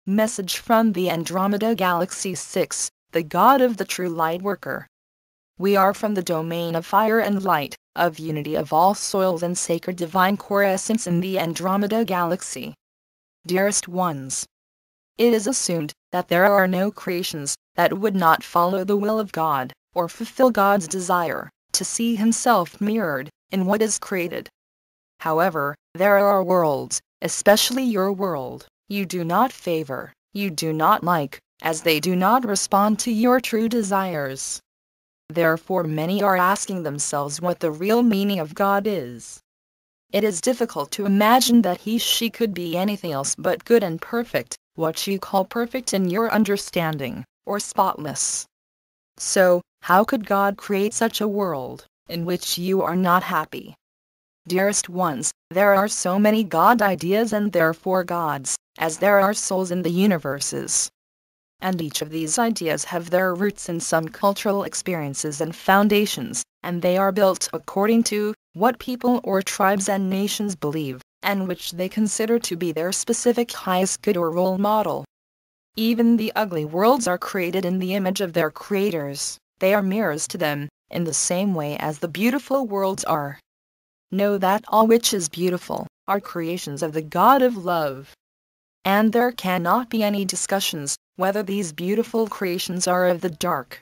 Message from the Andromeda Galaxy 6, the God of the true Lightworker. We are from the domain of fire and light, of unity of all soils and sacred divine core essence in the Andromeda Galaxy. Dearest Ones. It is assumed that there are no creations that would not follow the will of God, or fulfill God's desire to see Himself mirrored in what is created. However, there are worlds, especially your world, you do not favor, you do not like, as they do not respond to your true desires. Therefore many are asking themselves what the real meaning of God is. It is difficult to imagine that he/she could be anything else but good and perfect, what you call perfect in your understanding, or spotless. So, how could God create such a world in which you are not happy? Dearest ones, there are so many God ideas and therefore gods, as there are souls in the universes. And each of these ideas have their roots in some cultural experiences and foundations, and they are built according to what people or tribes and nations believe, and which they consider to be their specific highest good or role model. Even the ugly worlds are created in the image of their creators, they are mirrors to them, in the same way as the beautiful worlds are. Know that all which is beautiful are creations of the God of love. And there cannot be any discussions whether these beautiful creations are of the dark.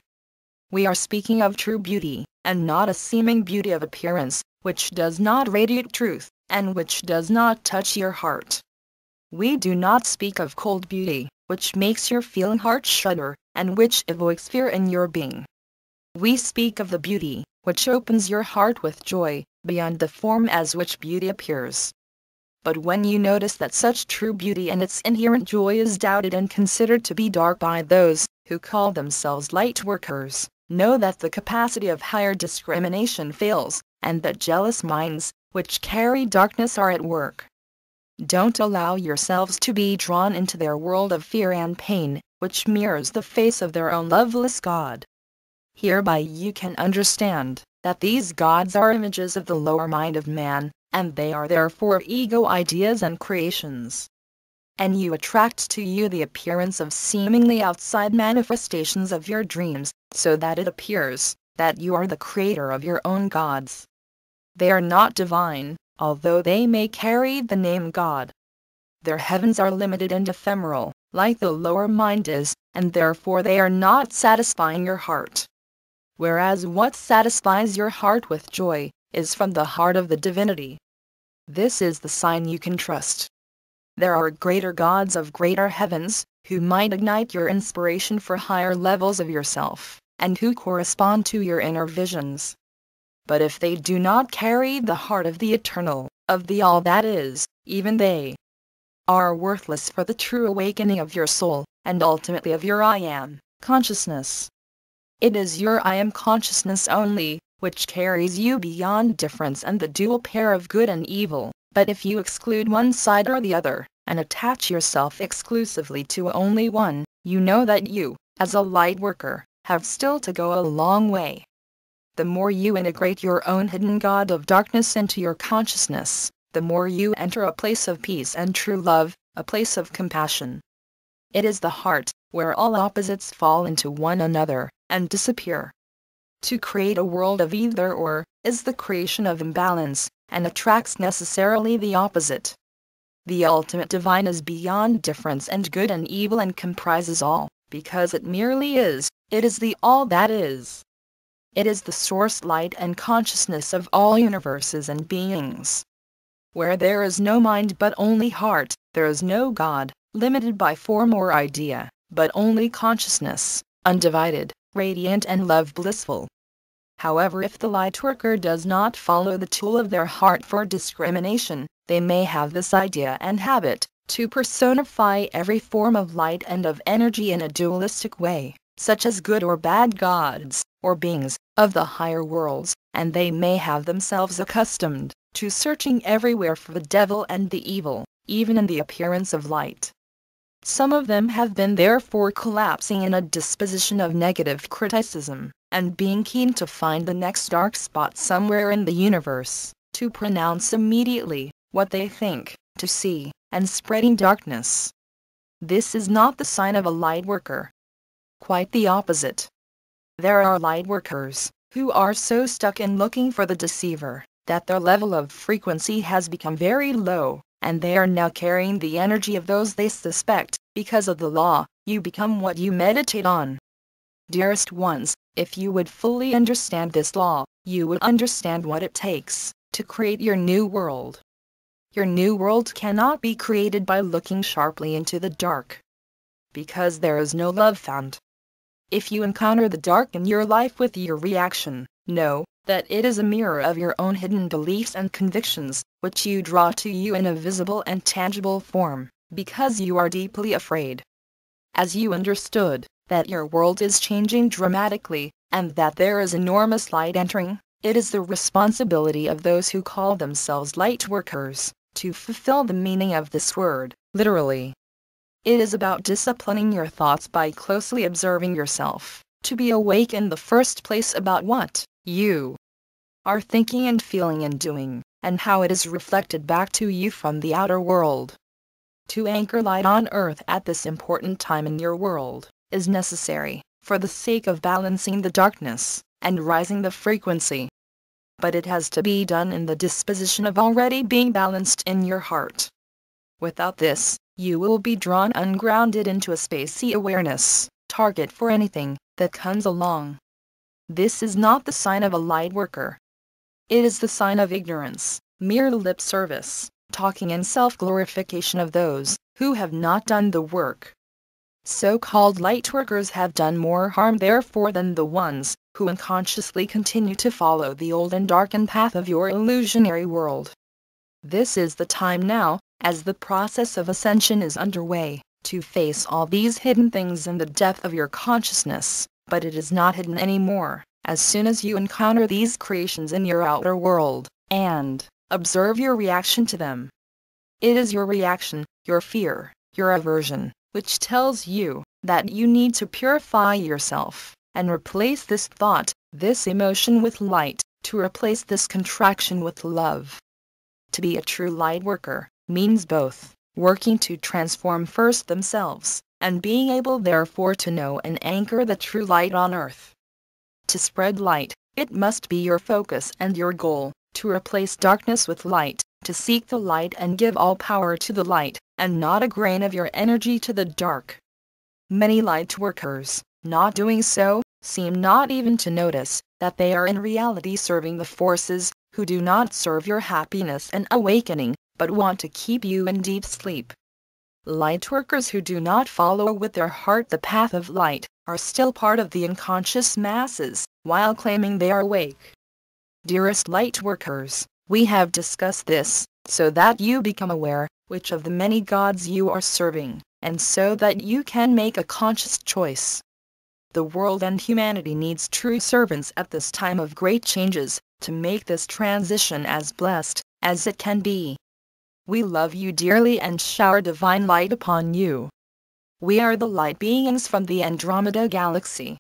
We are speaking of true beauty, and not a seeming beauty of appearance, which does not radiate truth, and which does not touch your heart. We do not speak of cold beauty, which makes your feeling heart shudder, and which evokes fear in your being. We speak of the beauty which opens your heart with joy, beyond the form as which beauty appears. But when you notice that such true beauty and its inherent joy is doubted and considered to be dark by those who call themselves Lightworkers, know that the capacity of higher discrimination fails, and that jealous minds, which carry darkness, are at work. Don't allow yourselves to be drawn into their world of fear and pain, which mirrors the face of their own loveless God. Hereby you can understand that these gods are images of the lower mind of man, and they are therefore ego ideas and creations. And you attract to you the appearance of seemingly outside manifestations of your dreams, so that it appears that you are the creator of your own gods. They are not divine, although they may carry the name God. Their heavens are limited and ephemeral, like the lower mind is, and therefore they are not satisfying your heart. Whereas what satisfies your heart with joy is from the heart of the divinity. This is the sign you can trust. There are greater gods of greater heavens, who might ignite your inspiration for higher levels of yourself, and who correspond to your inner visions. But if they do not carry the heart of the eternal, of the all that is, even they are worthless for the true awakening of your soul, and ultimately of your I Am consciousness. It is your I Am consciousness only, which carries you beyond difference and the dual pair of good and evil, but if you exclude one side or the other, and attach yourself exclusively to only one, you know that you, as a Lightworker, have still to go a long way. The more you integrate your own hidden God of darkness into your consciousness, the more you enter a place of peace and true love, a place of compassion. It is the heart, where all opposites fall into one another, and disappear. To create a world of either or, is the creation of imbalance, and attracts necessarily the opposite. The ultimate divine is beyond difference and good and evil and comprises all, because it merely is, it is the all that is. It is the source light and consciousness of all universes and beings. Where there is no mind but only heart, there is no God, limited by form or idea, but only consciousness, undivided, radiant and love blissful. However, if the Lightworker does not follow the tool of their heart for discrimination, they may have this idea and habit to personify every form of light and of energy in a dualistic way, such as good or bad gods, or beings, of the higher worlds, and they may have themselves accustomed to searching everywhere for the devil and the evil, even in the appearance of light. Some of them have been therefore collapsing in a disposition of negative criticism, and being keen to find the next dark spot somewhere in the universe, to pronounce immediately what they think, to see, and spreading darkness. This is not the sign of a Lightworker. Quite the opposite. There are Lightworkers who are so stuck in looking for the deceiver that their level of frequency has become very low, and they are now carrying the energy of those they suspect. Because of the law, you become what you meditate on. Dearest ones, if you would fully understand this law, you would understand what it takes to create your new world. Your new world cannot be created by looking sharply into the dark, because there is no love found. If you encounter the dark in your life with your reaction, know that it is a mirror of your own hidden beliefs and convictions, which you draw to you in a visible and tangible form, because you are deeply afraid. As you understood that your world is changing dramatically, and that there is enormous light entering, it is the responsibility of those who call themselves Lightworkers to fulfill the meaning of this word, literally. It is about disciplining your thoughts by closely observing yourself, to be awake in the first place about what you are thinking and feeling and doing, and how it is reflected back to you from the outer world. To anchor light on earth at this important time in your world is necessary, for the sake of balancing the darkness and rising the frequency. But it has to be done in the disposition of already being balanced in your heart. Without this, you will be drawn ungrounded into a spacey awareness, target for anything that comes along. This is not the sign of a Lightworker. It is the sign of ignorance, mere lip service, talking and self-glorification of those who have not done the work. So-called Lightworkers have done more harm therefore than the ones who unconsciously continue to follow the old and darkened path of your illusionary world. This is the time now, as the process of ascension is underway, to face all these hidden things in the depth of your consciousness, but it is not hidden anymore, as soon as you encounter these creations in your outer world, and observe your reaction to them. It is your reaction, your fear, your aversion, which tells you that you need to purify yourself, and replace this thought, this emotion with light, to replace this contraction with love. To be a true Lightworker means both working to transform first themselves, and being able therefore to know and anchor the true light on earth. To spread light, it must be your focus and your goal, to replace darkness with light, to seek the light and give all power to the light, and not a grain of your energy to the dark. Many Lightworkers, not doing so, seem not even to notice that they are in reality serving the forces who do not serve your happiness and awakening, but want to keep you in deep sleep. Lightworkers who do not follow with their heart the path of light are still part of the unconscious masses, while claiming they are awake. Dearest Lightworkers, we have discussed this, so that you become aware which of the many gods you are serving, and so that you can make a conscious choice. The world and humanity needs true servants at this time of great changes, to make this transition as blessed as it can be. We love you dearly and shower divine light upon you. We are the light beings from the Andromeda galaxy.